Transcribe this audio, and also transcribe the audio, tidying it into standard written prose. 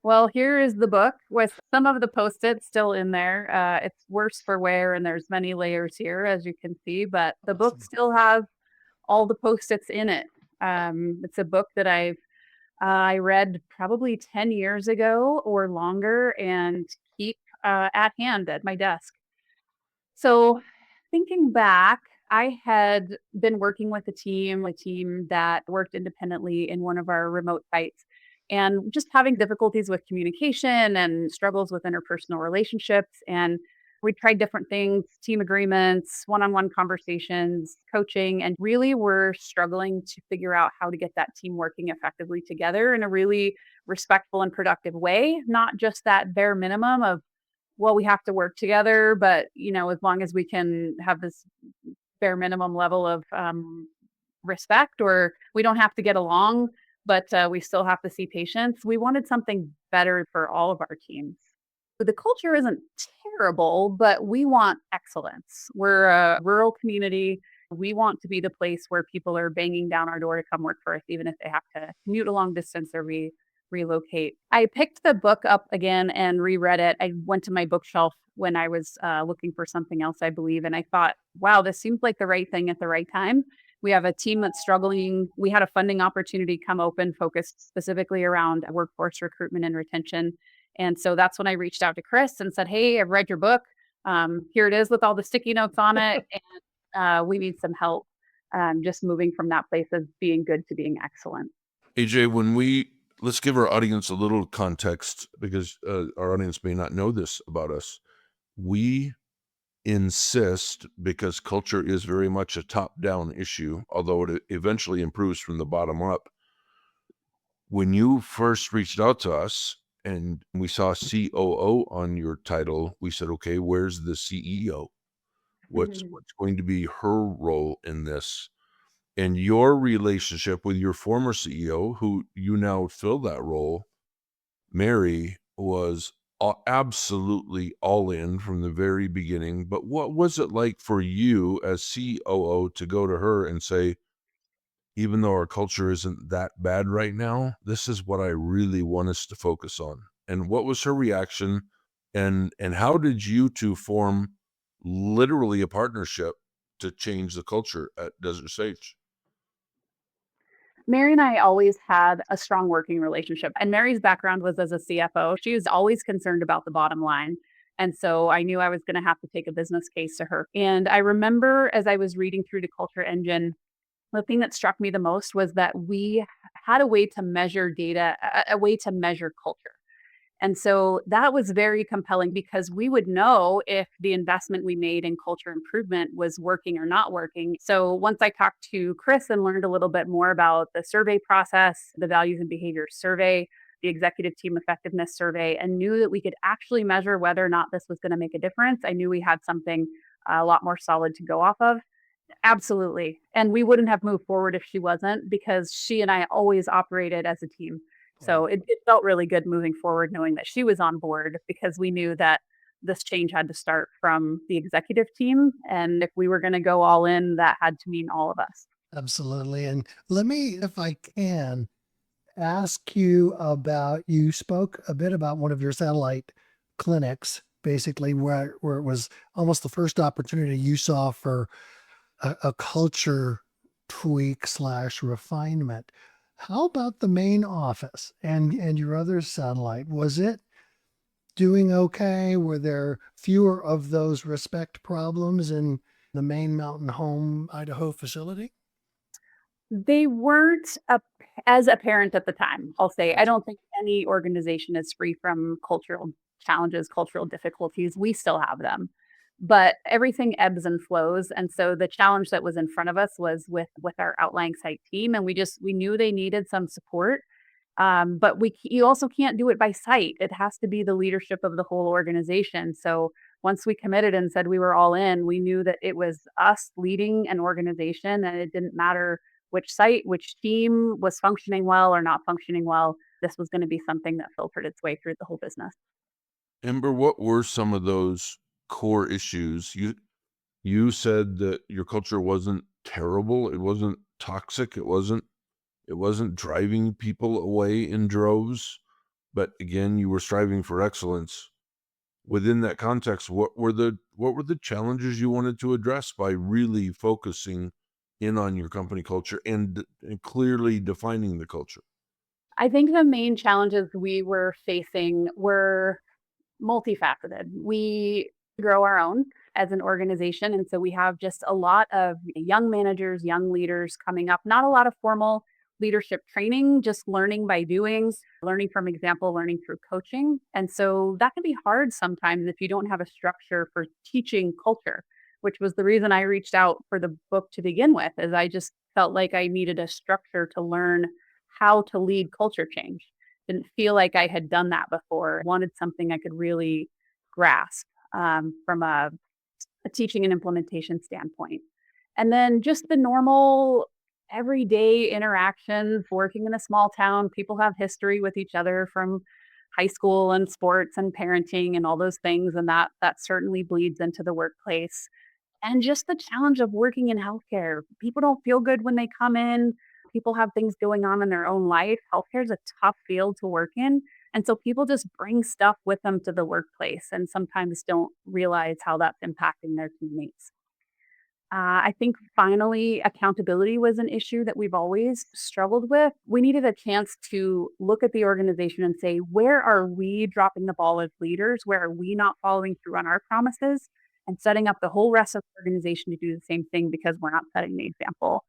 Well, here is the book with some of the Post-its still in there. It's worse for wear, and there's many layers here, as you can see, but the book Awesome. still has all the Post-its in it. It's a book that I read probably 10 years ago or longer and keep at hand at my desk. So, thinking back, I had been working with a team that worked independently in one of our remote sites and just having difficulties with communication and struggles with interpersonal relationships. And we tried different things, team agreements, one on one conversations, coaching, and really were struggling to figure out how to get that team working effectively together in a really respectful and productive way, not just that bare minimum of well, we have to work together, but as long as we can have this bare minimum level of respect, or we don't have to get along, but we still have to see patients. We wanted something better for all of our teams. The culture isn't terrible, but we want excellence. We're a rural community. We want to be the place where people are banging down our door to come work for us, even if they have to commute a long distance or relocate. I picked the book up again and reread it. I went to my bookshelf when I was looking for something else, I believe, and I thought, wow, this seems like the right thing at the right time. We have a team that's struggling. We had a funding opportunity come open focused specifically around workforce recruitment and retention. And so that's when I reached out to Chris and said, hey, I've read your book. Here it is with all the sticky notes on it. And we need some help just moving from that place of being good to being excellent. AJ, let's give our audience a little context because our audience may not know this about us. We insist, because culture is very much a top-down issue, although it eventually improves from the bottom up. When you first reached out to us and we saw COO on your title, we said, okay, where's the CEO? What's going to be her role in this? And your relationship with your former CEO, who you now fill that role, Mary, was absolutely all in from the very beginning. But what was it like for you as COO to go to her and say, even though our culture isn't that bad right now, this is what I really want us to focus on? And what was her reaction? And how did you two form literally a partnership to change the culture at Desert Sage? Mary and I always had a strong working relationship, and Mary's background was as a CFO. She was always concerned about the bottom line. And so I knew I was going to have to take a business case to her. And I remember as I was reading through the Culture Engine, the thing that struck me the most was that we had a way to measure data, a way to measure culture. And so that was very compelling because we would know if the investment we made in culture improvement was working or not working. So once I talked to Chris and learned a little bit more about the survey process, the values and behaviors survey, the executive team effectiveness survey, and knew that we could actually measure whether or not this was going to make a difference, I knew we had something a lot more solid to go off of. Absolutely. And we wouldn't have moved forward if she wasn't because she and I always operated as a team. So Wow. it felt really good moving forward knowing that she was on board because we knew that this change had to start from the executive team. And if we were going to go all in, that had to mean all of us. Absolutely. And let me, if I can, ask you about, you spoke a bit about one of your satellite clinics, basically where it was almost the first opportunity you saw for a culture tweak slash refinement. How about the main office and your other satellite? Was it doing okay? Were there fewer of those respect problems in the main Mountain Home, Idaho facility? They weren't as apparent at the time, I'll say. I don't think any organization is free from cultural challenges, cultural difficulties. We still have them. But everything ebbs and flows. And so the challenge that was in front of us was with our outlying site team. And we knew they needed some support. But you also can't do it by site. It has to be the leadership of the whole organization. So once we committed and said we were all in, we knew that it was us leading an organization and it didn't matter which site, which team was functioning well or not functioning well. This was going to be something that filtered its way through the whole business. Ember, what were some of those core issues? You said that your culture wasn't terrible, it wasn't toxic, it wasn't driving people away in droves. but again, you were striving for excellence. Within that context, what were the challenges you wanted to address by really focusing in on your company culture and clearly defining the culture? I think the main challenges we were facing were multifaceted. We grow our own as an organization. And so we have just a lot of young managers, young leaders coming up, not a lot of formal leadership training, just learning by doing, learning from example, learning through coaching. And so that can be hard sometimes if you don't have a structure for teaching culture, which was the reason I reached out for the book to begin with, is I just felt like I needed a structure to learn how to lead culture change. Didn't feel like I had done that before. Wanted something I could really grasp from a teaching and implementation standpoint. And then just the normal everyday interactions, working in a small town, people have history with each other from high school and sports and parenting and all those things. And that certainly bleeds into the workplace. And just the challenge of working in healthcare. People don't feel good when they come in. People have things going on in their own life. Healthcare is a tough field to work in. And so people just bring stuff with them to the workplace and sometimes don't realize how that's impacting their teammates. I think finally, accountability was an issue that we've always struggled with. We needed a chance to look at the organization and say, where are we dropping the ball as leaders? Where are we not following through on our promises? And setting up the whole rest of the organization to do the same thing because we're not setting the example.